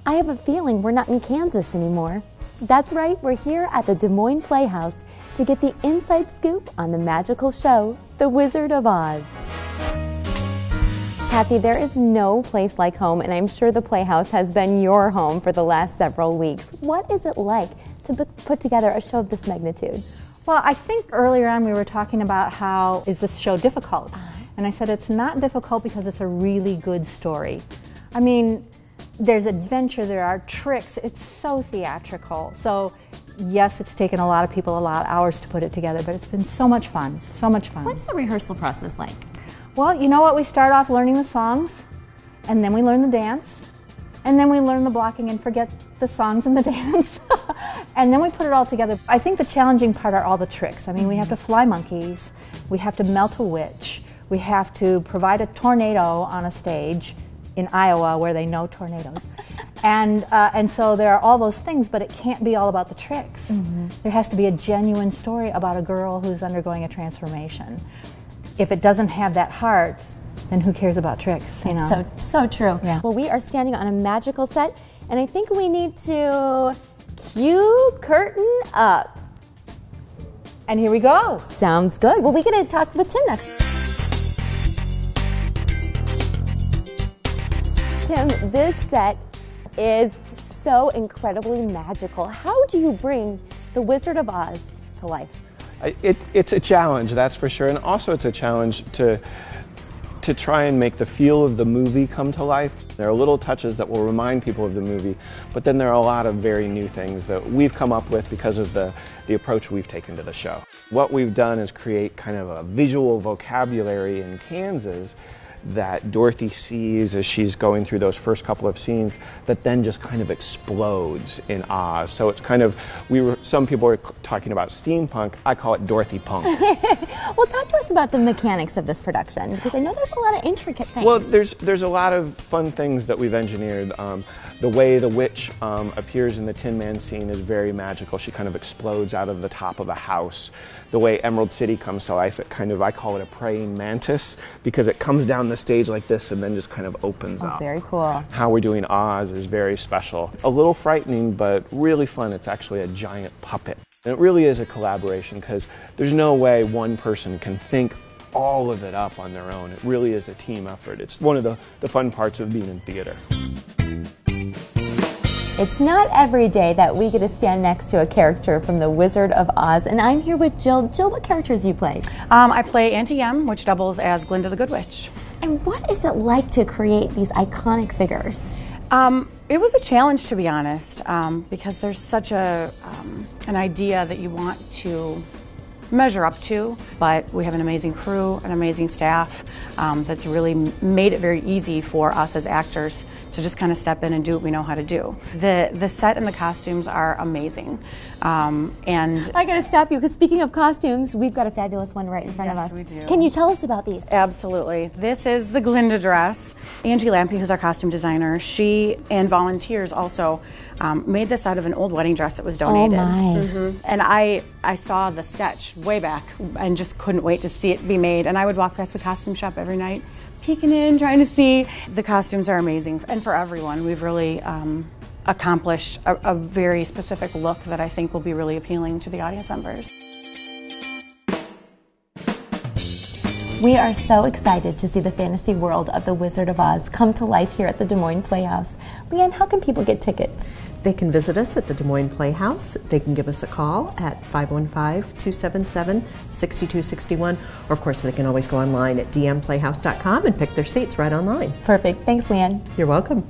I have a feeling we're not in Kansas anymore. That's right, we're here at the Des Moines Playhouse to get the inside scoop on the magical show, The Wizard of Oz. Kathy, there is no place like home, and I'm sure the Playhouse has been your home for the last several weeks. What is it like to put together a show of this magnitude? Well, I think earlier on we were talking about how is this show difficult? And I said it's not difficult because it's a really good story. I mean, there's adventure, there are tricks, it's so theatrical. So yes, it's taken a lot of people a lot of hours to put it together, but it's been so much fun, so much fun. What's the rehearsal process like? Well, you know what, we start off learning the songs, and then we learn the dance, and then we learn the blocking and forget the songs and the dance. And then we put it all together. I think the challenging part are all the tricks. I mean, we have to fly monkeys, we have to melt a witch, we have to provide a tornado on a stage in Iowa where they know tornadoes. And so there are all those things, but it can't be all about the tricks. There has to be a genuine story about a girl who's undergoing a transformation. If it doesn't have that heart, then who cares about tricks, you know? So true. Yeah. Well, we are standing on a magical set, and I think we need to cue curtain up. And here we go. Sounds good. Well, we're going to talk with Tim next. Tim, this set is so incredibly magical. How do you bring the Wizard of Oz to life? It's a challenge, that's for sure, and also it's a challenge to try and make the feel of the movie come to life. There are little touches that will remind people of the movie, but then there are a lot of very new things that we've come up with because of the approach we've taken to the show. What we've done is create kind of a visual vocabulary in Kansas that Dorothy sees as she's going through those first couple of scenes that then just kind of explodes in Oz. So it's kind of, some people are talking about steampunk, I call it Dorothy punk. Well, talk to us about the mechanics of this production, because I know there's a lot of intricate things. Well, there's a lot of fun things that we've engineered. The way the witch appears in the Tin Man scene is very magical. She kind of explodes out of the top of a house. The way Emerald City comes to life, I call it a praying mantis, because it comes down the stage like this and then just kind of opens up. Very cool. How we're doing Oz is very special. A little frightening, but really fun. It's actually a giant puppet. And it really is a collaboration, because there's no way one person can think all of it up on their own. It really is a team effort. It's one of the fun parts of being in theater. It's not every day that we get to stand next to a character from The Wizard of Oz, and I'm here with Jill. Jill, what characters do you play? I play Auntie Em, which doubles as Glinda the Good Witch. And what is it like to create these iconic figures? It was a challenge, to be honest, because there's such an idea that you want to measure up to, but we have an amazing crew, an amazing staff that's really made it very easy for us as actors to just kind of step in and do what we know how to do. The set and the costumes are amazing. And I gotta stop you, because speaking of costumes, we've got a fabulous one right in front of us. Yes, we do. Can you tell us about these? Absolutely. This is the Glinda dress. Angie Lampe, who's our costume designer, she and volunteers also made this out of an old wedding dress that was donated. Oh my. And I saw the sketch way back and just couldn't wait to see it be made. And I would walk past the costume shop every night, peeking in, trying to see. The costumes are amazing, and for everyone. We've really accomplished a very specific look that I think will be really appealing to the audience members. We are so excited to see the fantasy world of The Wizard of Oz come to life here at the Des Moines Playhouse. Leanne, how can people get tickets? They can visit us at the Des Moines Playhouse. They can give us a call at 515-277-6261. Or, of course, they can always go online at dmplayhouse.com and pick their seats right online. Perfect. Thanks, Leanne. You're welcome.